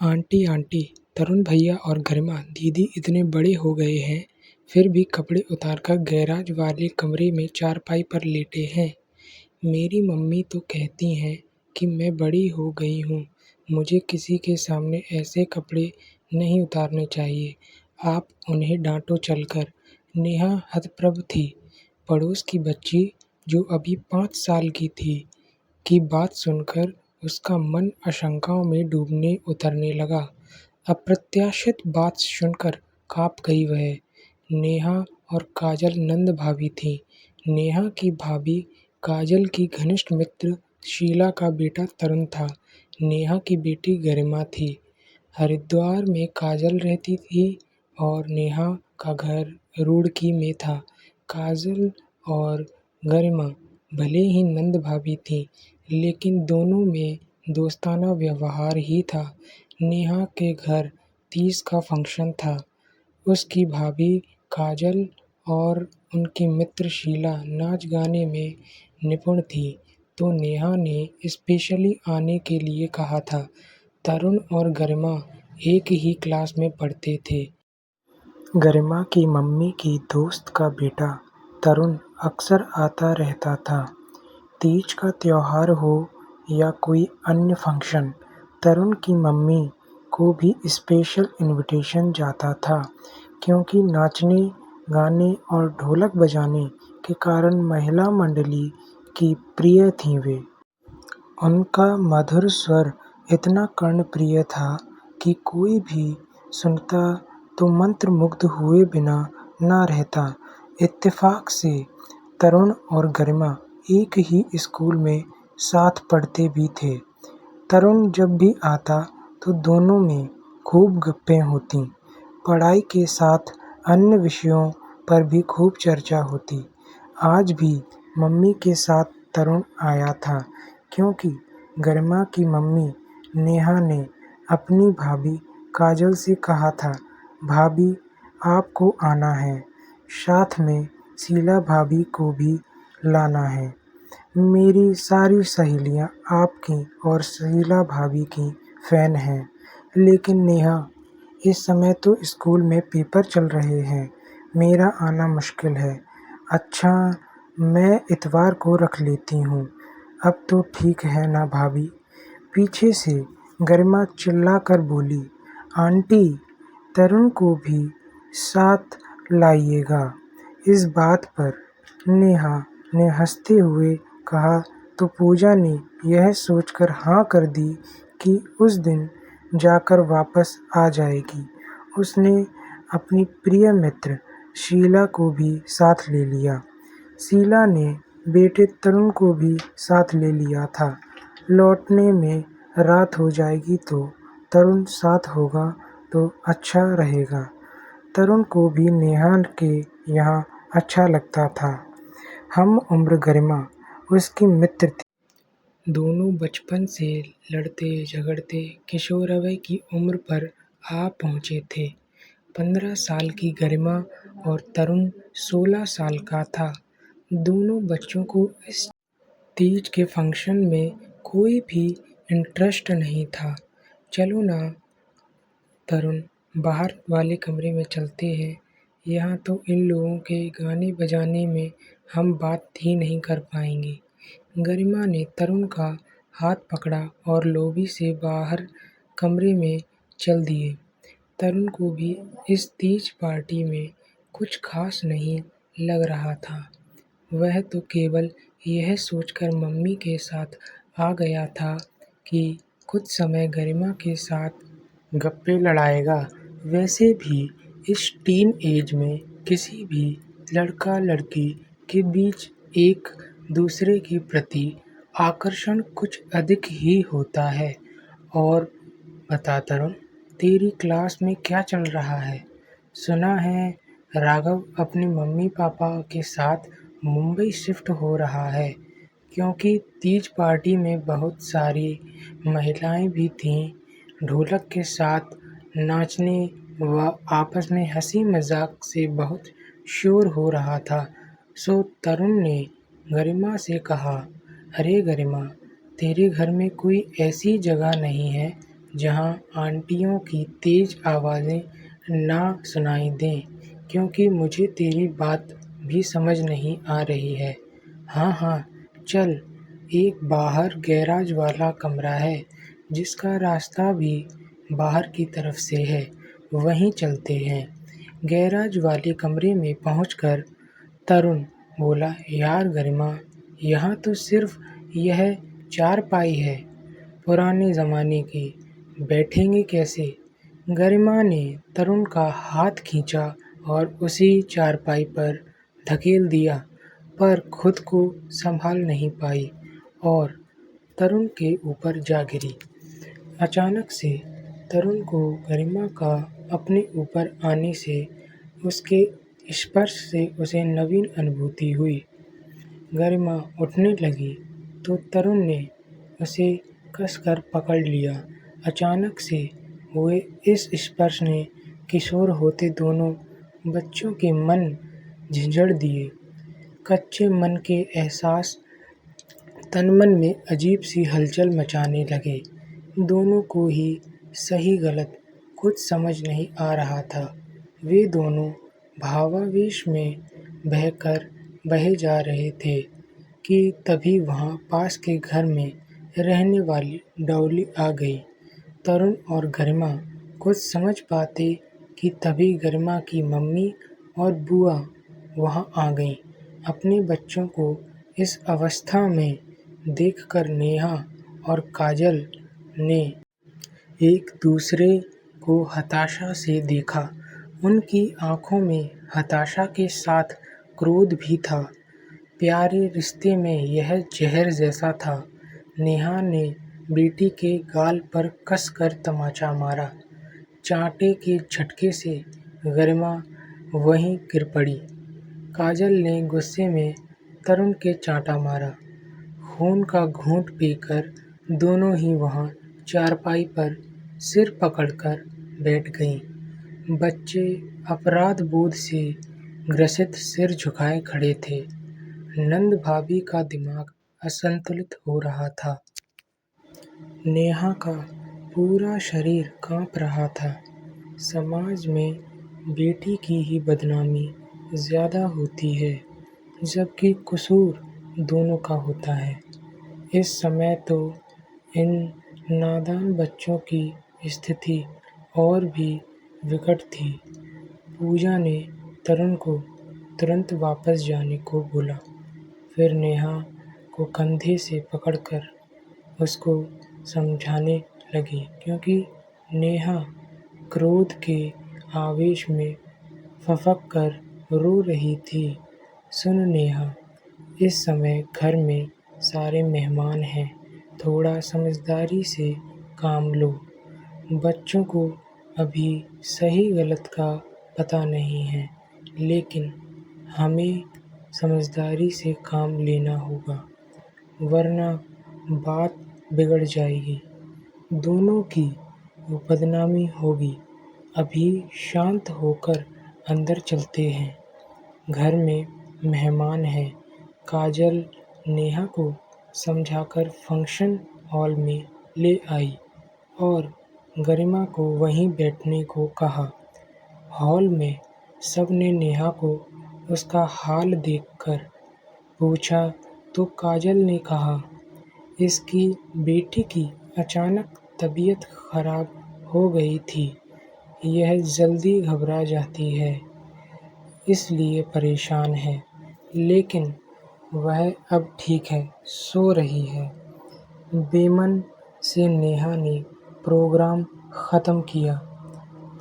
Aunty aunty, तरुण भैया और गरिमा दीदी इतने बड़े हो गए हैं, फिर भी कपड़े उतारकर गैराज वाले कमरे में चारपाई पर लेटे हैं। मेरी मम्मी तो कहती हैं कि मैं बड़ी हो गई हूँ, मुझे किसी के सामने ऐसे कपड़े नहीं उतारने चाहिए। आप उन्हें डांटो चलकर। नेहा हतप्रभ थी। पड़ोस की बच्ची, जो अभी 5 साल की थी, की बात सुनकर उसका मन आशंकाओं में डूबने उतरने लगा। अप्रत्याशित बात सुनकर काँप गई वह। नेहा और काजल नंद भाभी थीं। नेहा की भाभी काजल की घनिष्ठ मित्र शीला का बेटा तरुण था। नेहा की बेटी गरिमा थी। हरिद्वार में काजल रहती थी और नेहा का घर रुड़की में था। काजल और गरिमा भले ही नंद भाभी थीं, लेकिन दोनों में दोस्ताना व्यवहार ही था। नेहा के घर तीज का फंक्शन था। उसकी भाभी काजल और उनकी मित्र शीला नाच गाने में निपुण थी, तो नेहा ने स्पेशली आने के लिए कहा था। तरुण और गरिमा एक ही क्लास में पढ़ते थे। गरिमा की मम्मी की दोस्त का बेटा तरुण अक्सर आता रहता था। तीज का त्योहार हो या कोई अन्य फंक्शन, तरुण की मम्मी को भी स्पेशल इनविटेशन जाता था, क्योंकि नाचने, गाने और ढोलक बजाने के कारण महिला मंडली की प्रिय थीं वे। उनका मधुर स्वर इतना कर्णप्रिय था कि कोई भी सुनता तो मंत्रमुग्ध हुए बिना न रहता। इत्तेफाक से तरुण और गरिमा एक ही स्कूल में साथ पढ़ते भी थे। तरुण जब भी आता तो दोनों में खूब गप्पें होतीं। पढ़ाई के साथ अन्य विषयों पर भी खूब चर्चा होती। आज भी मम्मी के साथ तरुण आया था, क्योंकि गरिमा की मम्मी नेहा ने अपनी भाभी काजल से कहा था, भाभी आपको आना है, साथ में शीला भाभी को भी लाना है। मेरी सारी सहेलियां आपकी और शीला भाभी की फ़ैन हैं। लेकिन नेहा, इस समय तो स्कूल में पेपर चल रहे हैं, मेरा आना मुश्किल है। अच्छा, मैं इतवार को रख लेती हूँ। अब तो ठीक है ना भाभी? पीछे से गरिमा चिल्लाकर बोली, आंटी, तरुण को भी साथ लाइएगा। इस बात पर नेहा ने हंसते हुए कहा तो पूजा ने यह सोचकर हाँ कर दी कि उस दिन जाकर वापस आ जाएगी। उसने अपनी प्रिय मित्र शीला को भी साथ ले लिया। शीला ने बेटे तरुण को भी साथ ले लिया था। लौटने में रात हो जाएगी तो तरुण साथ होगा तो अच्छा रहेगा। तरुण को भी नेहा के यहाँ अच्छा लगता था। हम उम्र गरिमा उसकी मित्र थी। दोनों बचपन से लड़ते झगड़ते किशोरवय की उम्र पर आ पहुँचे थे। 15 साल की गरिमा और तरुण 16 साल का था। दोनों बच्चों को इस तीज के फंक्शन में कोई भी इंटरेस्ट नहीं था। चलो ना तरुण, बाहर वाले कमरे में चलते हैं, यहाँ तो इन लोगों के गाने बजाने में हम बात ही नहीं कर पाएंगे। गरिमा ने तरुण का हाथ पकड़ा और लॉबी से बाहर कमरे में चल दिए। तरुण को भी इस तीज पार्टी में कुछ खास नहीं लग रहा था। वह तो केवल यह सोचकर मम्मी के साथ आ गया था कि कुछ समय गरिमा के साथ गप्पे लड़ाएगा। वैसे भी इस टीन एज में किसी भी लड़का लड़की के बीच एक दूसरे के प्रति आकर्षण कुछ अधिक ही होता है। और बता तरुण, तेरी क्लास में क्या चल रहा है? सुना है राघव अपनी मम्मी पापा के साथ मुंबई शिफ्ट हो रहा है, क्योंकि तीज पार्टी में बहुत सारी महिलाएं भी थीं। ढोलक के साथ नाचने व आपस में हंसी मजाक से बहुत शोर हो रहा था। सो तरुण ने गरिमा से कहा, अरे गरिमा, तेरे घर में कोई ऐसी जगह नहीं है जहाँ आंटियों की तेज आवाज़ें ना सुनाई दें, क्योंकि मुझे तेरी बात भी समझ नहीं आ रही है। हाँ हाँ, चल, एक बाहर गैराज वाला कमरा है जिसका रास्ता भी बाहर की तरफ से है, वहीं चलते हैं। गैराज वाले कमरे में पहुंचकर तरुण बोला, यार गरिमा, यहाँ तो सिर्फ यह चारपाई है, पुराने ज़माने की, बैठेंगे कैसे? गरिमा ने तरुण का हाथ खींचा और उसी चारपाई पर धकेल दिया, पर खुद को संभाल नहीं पाई और तरुण के ऊपर जा गिरी। अचानक से तरुण को गरिमा का अपने ऊपर आने से, उसके स्पर्श से उसे नवीन अनुभूति हुई। गरिमा उठने लगी तो तरुण ने उसे कसकर पकड़ लिया। अचानक से हुए इस स्पर्श ने किशोर होते दोनों बच्चों के मन झिंझड़ दिए। कच्चे मन के एहसास तन-मन में अजीब सी हलचल मचाने लगे। दोनों को ही सही गलत कुछ समझ नहीं आ रहा था। वे दोनों भावावेश में बहे जा रहे थे कि तभी वहाँ पास के घर में रहने वाली डॉली आ गई। तरुण और गरिमा कुछ समझ पाते कि तभी गरिमा की मम्मी और बुआ वहाँ आ गईं। अपने बच्चों को इस अवस्था में देखकर नेहा और काजल ने एक दूसरे को हताशा से देखा। उनकी आंखों में हताशा के साथ क्रोध भी था। प्यारे रिश्ते में यह जहर जैसा था। नेहा ने बेटी के गाल पर कसकर तमाचा मारा। चांटे के झटके से गरिमा वहीं गिर पड़ी। काजल ने गुस्से में तरुण के चांटा मारा। खून का घूंट पीकर दोनों ही वहाँ चारपाई पर सिर पकड़कर बैठ गईं। बच्चे अपराध बोध से ग्रसित सिर झुकाए खड़े थे। नंद भाभी का दिमाग असंतुलित हो रहा था। नेहा का पूरा शरीर कांप रहा था। समाज में बेटी की ही बदनामी ज़्यादा होती है, जबकि कसूर दोनों का होता है। इस समय तो इन नादान बच्चों की स्थिति और भी विकट थी। पूजा ने तरुण को तुरंत वापस जाने को बोला, फिर नेहा को कंधे से पकड़कर उसको समझाने लगी, क्योंकि नेहा क्रोध के आवेश में फफक कर रो रही थी। सुन नेहा, इस समय घर में सारे मेहमान हैं, थोड़ा समझदारी से काम लो। बच्चों को अभी सही गलत का पता नहीं है, लेकिन हमें समझदारी से काम लेना होगा, वरना बात बिगड़ जाएगी, दोनों की बदनामी होगी। अभी शांत होकर अंदर चलते हैं, घर में मेहमान हैं। काजल नेहा को समझाकर फंक्शन हॉल में ले आई और गरिमा को वहीं बैठने को कहा। हॉल में सबने नेहा को उसका हाल देखकर पूछा तो काजल ने कहा, इसकी बेटी की अचानक तबीयत खराब हो गई थी। यह जल्दी घबरा जाती है, इसलिए परेशान है, लेकिन वह अब ठीक है, सो रही है। बेमन से नेहा ने प्रोग्राम ख़त्म किया।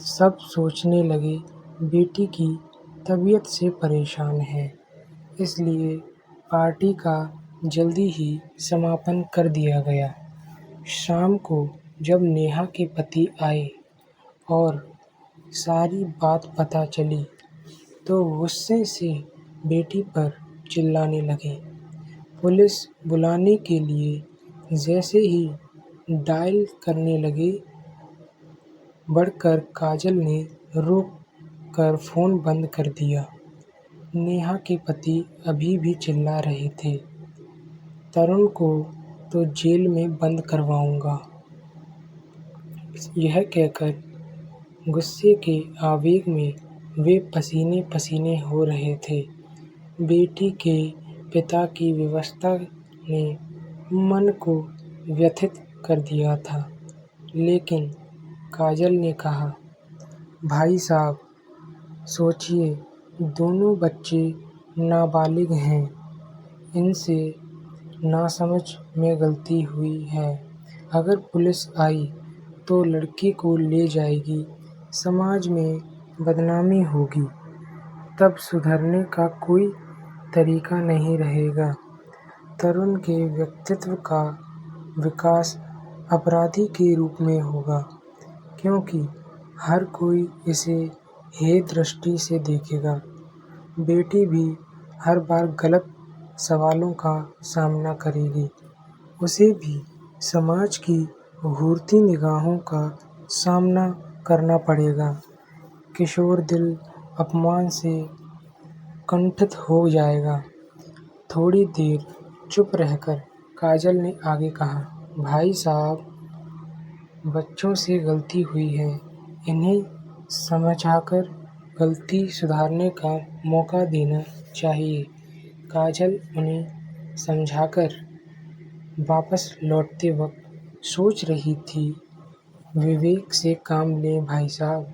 सब सोचने लगे बेटी की तबीयत से परेशान है, इसलिए पार्टी का जल्दी ही समापन कर दिया गया। शाम को जब नेहा के पति आए और सारी बात पता चली, तो गुस्से से बेटी पर चिल्लाने लगे। पुलिस बुलाने के लिए जैसे ही डायल करने लगे, बढ़कर काजल ने रोक कर फ़ोन बंद कर दिया। नेहा के पति अभी भी चिल्ला रहे थे, तरुण को तो जेल में बंद करवाऊंगा। यह कहकर गुस्से के आवेग में वे पसीने पसीने हो रहे थे। बेटी के पिता की व्यवस्था ने मन को व्यथित कर दिया था, लेकिन काजल ने कहा, भाई साहब, सोचिए, दोनों बच्चे नाबालिग हैं। इनसे नासमझ में गलती हुई है। अगर पुलिस आई तो लड़की को ले जाएगी, समाज में बदनामी होगी, तब सुधरने का कोई तरीका नहीं रहेगा। तरुण के व्यक्तित्व का विकास अपराधी के रूप में होगा, क्योंकि हर कोई इसे हे दृष्टि से देखेगा। बेटी भी हर बार गलत सवालों का सामना करेगी। उसे भी समाज की घूरती निगाहों का सामना करना पड़ेगा। किशोर दिल अपमान से कुंठित हो जाएगा। थोड़ी देर चुप रहकर काजल ने आगे कहा, भाई साहब, बच्चों से गलती हुई है, इन्हें समझाकर गलती सुधारने का मौका देना चाहिए। काजल उन्हें समझाकर वापस लौटते वक्त सोच रही थी, विवेक से काम लें भाई साहब,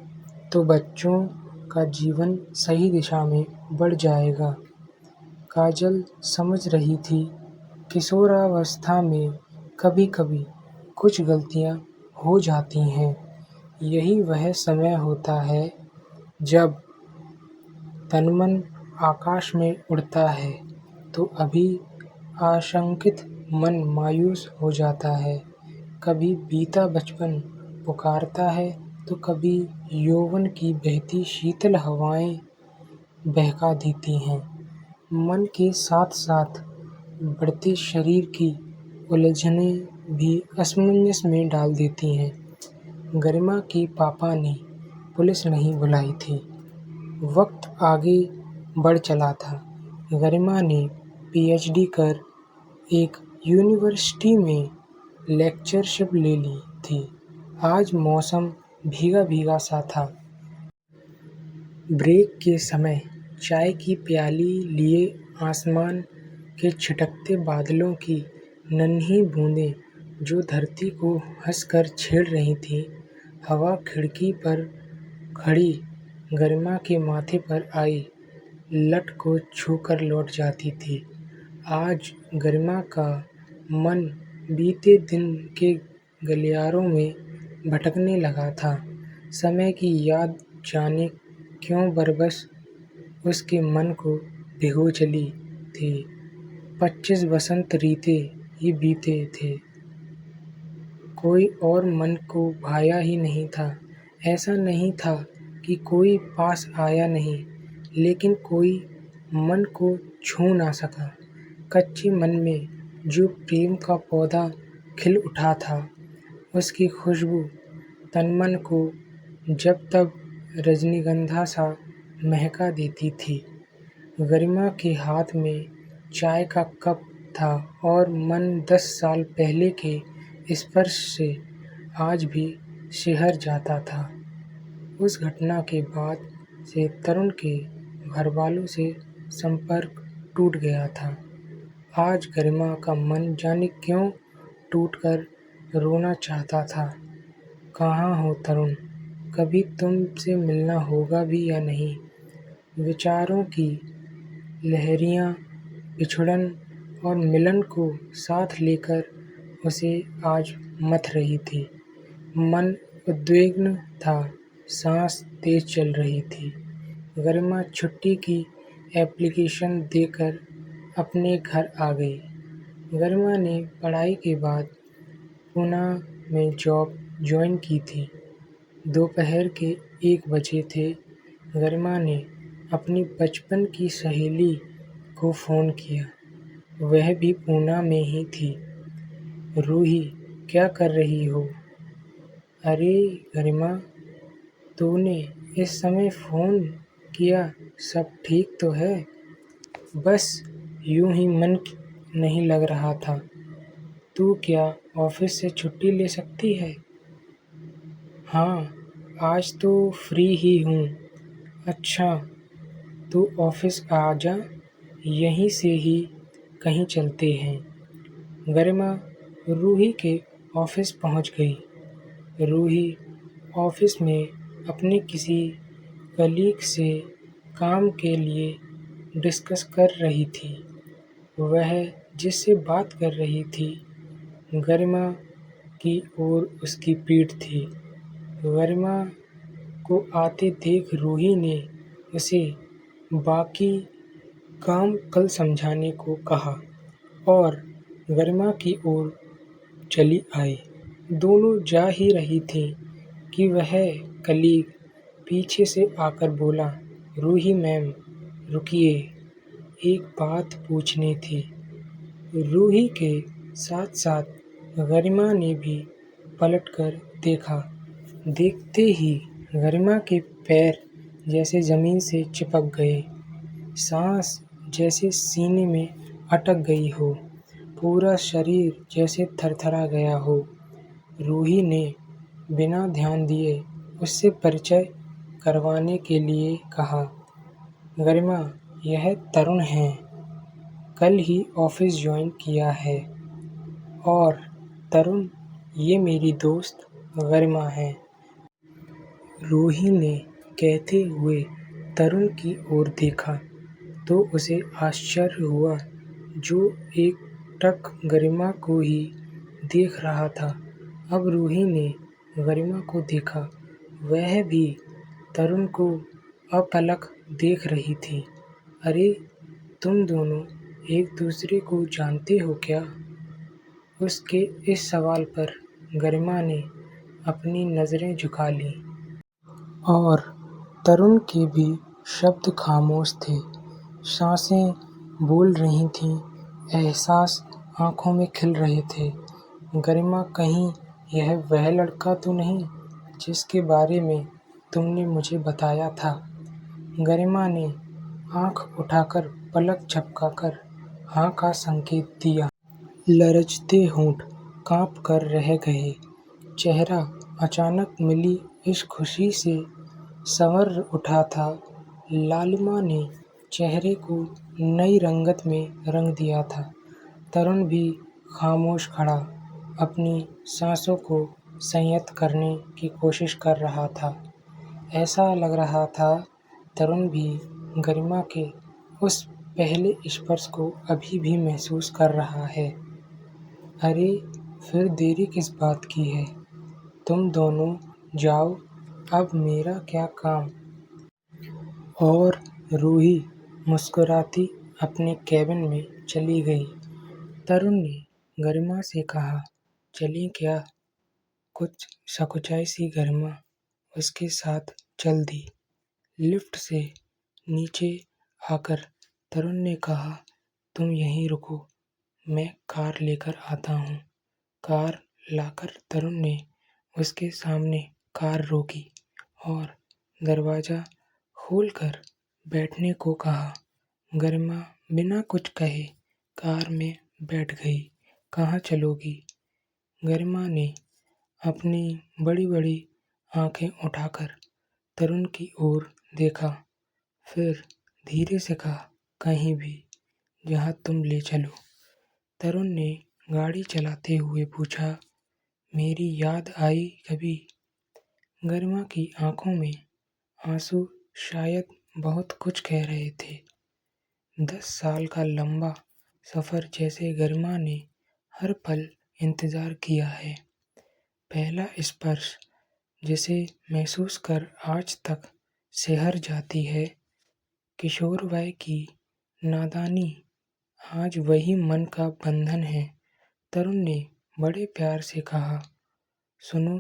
तो बच्चों का जीवन सही दिशा में बढ़ जाएगा। काजल समझ रही थी, किशोरावस्था में कभी-कभी कुछ गलतियां हो जाती हैं। यही वह समय होता है जब तन-मन आकाश में उड़ता है, तो अभी आशंकित मन मायूस हो जाता है। कभी बीता बचपन पुकारता है, तो कभी यौवन की बहती शीतल हवाएं बहका देती हैं। मन के साथ-साथ बढ़ते शरीर की उलझनें भी असमंजस में डाल देती हैं। गरिमा के पापा ने पुलिस नहीं बुलाई थी। वक्त आगे बढ़ चला था। गरिमा ने पीएचडी कर एक यूनिवर्सिटी में लेक्चरशिप ले ली थी। आज मौसम भीगा-भीगा सा था। ब्रेक के समय चाय की प्याली लिए आसमान के छिटकते बादलों की नन्ही बूंदें जो धरती को हंसकर छेड़ रही थीं, हवा खिड़की पर खड़ी गरिमा के माथे पर आई लट को छूकर लौट जाती थी। आज गरिमा का मन बीते दिन के गलियारों में भटकने लगा था। समय की याद जाने क्यों बरबस उसके मन को भिगो चली थी। 25 वसंत ऋतें ही बीते थे, कोई और मन को भाया ही नहीं था। ऐसा नहीं था कि कोई पास आया नहीं, लेकिन कोई मन को छू ना सका। कच्चे मन में जो प्रेम का पौधा खिल उठा था, उसकी खुशबू तन-मन को जब तब रजनीगंधा सा महका देती थी। गरिमा के हाथ में चाय का कप था और मन 10 साल पहले के स्पर्श से आज भी सिहर जाता था। उस घटना के बाद से तरुण के घरवालों से संपर्क टूट गया था। आज गरिमा का मन जाने क्यों टूटकर रोना चाहता था। कहाँ हो तरुण? कभी तुमसे मिलना होगा भी या नहीं? विचारों की लहरियाँ बिछड़न और मिलन को साथ लेकर उसे आज मथ रही थी। मन उद्विग्न था, सांस तेज चल रही थी। गरिमा छुट्टी की एप्लीकेशन देकर अपने घर आ गई। गरिमा ने पढ़ाई के बाद पुणे में जॉब ज्वाइन की थी। दोपहर के 1 बजे थे। गरिमा ने अपनी बचपन की सहेली को फ़ोन किया। वह भी पुणे में ही थी। रूही, क्या कर रही हो? अरे गरिमा, तूने इस समय फ़ोन किया, सब ठीक तो है? बस यूँ ही मन नहीं लग रहा था। तू क्या ऑफिस से छुट्टी ले सकती है? हाँ, आज तो फ्री ही हूँ। अच्छा, तू ऑफिस आ जा, यहीं से ही कहीं चलते हैं। गरिमा रूही के ऑफिस पहुँच गई। रूही ऑफिस में अपने किसी कलीग से काम के लिए डिस्कस कर रही थी। वह जिससे बात कर रही थी, गरिमा की ओर उसकी पीठ थी। गरिमा को आते देख रूही ने उसे बाकी काम कल समझाने को कहा और गरिमा की ओर चली आई। दोनों जा ही रही थीं कि वह कलीग पीछे से आकर बोला, रूही मैम, रुकिए, एक बात पूछनी थी। रूही के साथ-साथ गरिमा ने भी पलटकर देखा। देखते ही गरिमा के पैर जैसे ज़मीन से चिपक गए, सांस जैसे सीने में अटक गई हो, पूरा शरीर जैसे थरथरा गया हो। रूही ने बिना ध्यान दिए उससे परिचय करवाने के लिए कहा, गरिमा, यह तरुण है, कल ही ऑफिस ज्वाइन किया है। और तरुण, ये मेरी दोस्त गरिमा है। रूही ने कहते हुए तरुण की ओर देखा तो उसे आश्चर्य हुआ, जो एकटक गरिमा को ही देख रहा था। अब रूही ने गरिमा को देखा, वह भी तरुण को अपलक देख रही थी। अरे, तुम दोनों एक दूसरे को जानते हो क्या? उसके इस सवाल पर गरिमा ने अपनी नज़रें झुका लीं और तरुण के भी शब्द खामोश थे। सांसें बोल रही थीं, एहसास आँखों में खिल रहे थे। गरिमा, कहीं यह वह लड़का तो नहीं जिसके बारे में तुमने मुझे बताया था? गरिमा ने आँख उठाकर पलक झपकाकर हाँ का संकेत दिया। लरजते होंठ काँप कर रह गए। चेहरा अचानक मिली इस खुशी से संवर उठा था। लालिमा ने चेहरे को नई रंगत में रंग दिया था। तरुण भी खामोश खड़ा अपनी सांसों को संयत करने की कोशिश कर रहा था। ऐसा लग रहा था तरुण भी गरिमा के उस पहले स्पर्श को अभी भी महसूस कर रहा है। अरे, फिर देरी किस बात की है? तुम दोनों जाओ, अब मेरा क्या काम? और रूही मुस्कुराती अपने केबिन में चली गई। तरुण ने गरिमा से कहा, चलें क्या? कुछ सकुचाई सी गरिमा उसके साथ चल दी। लिफ्ट से नीचे आकर तरुण ने कहा, तुम यहीं रुको, मैं कार लेकर आता हूँ। कार लाकर तरुण ने उसके सामने कार रोकी और दरवाज़ा खोलकर बैठने को कहा। गरिमा बिना कुछ कहे कार में बैठ गई। कहाँ चलोगी? गरिमा ने अपनी बड़ी-बड़ी आँखें उठाकर तरुण की ओर देखा, फिर धीरे से कहा, कहीं भी, जहाँ तुम ले चलो। तरुण ने गाड़ी चलाते हुए पूछा, मेरी याद आई कभी? गरिमा की आँखों में आंसू शायद बहुत कुछ कह रहे थे। 10 साल का लंबा सफ़र जैसे गरिमा ने हर पल इंतज़ार किया है। पहला स्पर्श जिसे महसूस कर आज तक सिहर जाती है। किशोर वय की नादानी आज वही मन का बंधन है। तरुण ने बड़े प्यार से कहा, सुनो,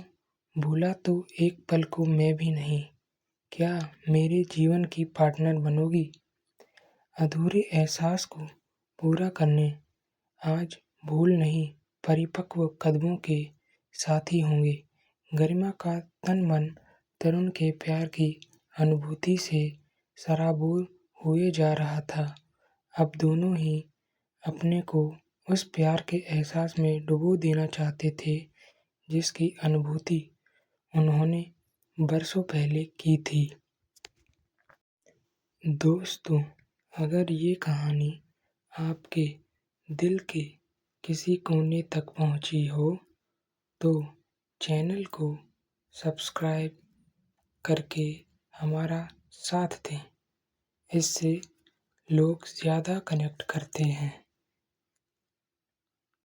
भूला तो एक पल को मैं भी नहीं। क्या मेरे जीवन की पार्टनर बनोगी? अधूरे एहसास को पूरा करने आज भूल नहीं, परिपक्व कदमों के साथी होंगे। गरिमा का तन मन तरुण के प्यार की अनुभूति से सराबोर हुए जा रहा था। अब दोनों ही अपने को उस प्यार के एहसास में डुबो देना चाहते थे, जिसकी अनुभूति उन्होंने बरसों पहले की थी। दोस्तों, अगर ये कहानी आपके दिल के किसी कोने तक पहुंची हो तो चैनल को सब्सक्राइब करके हमारा साथ दें। इससे लोग ज़्यादा कनेक्ट करते हैं।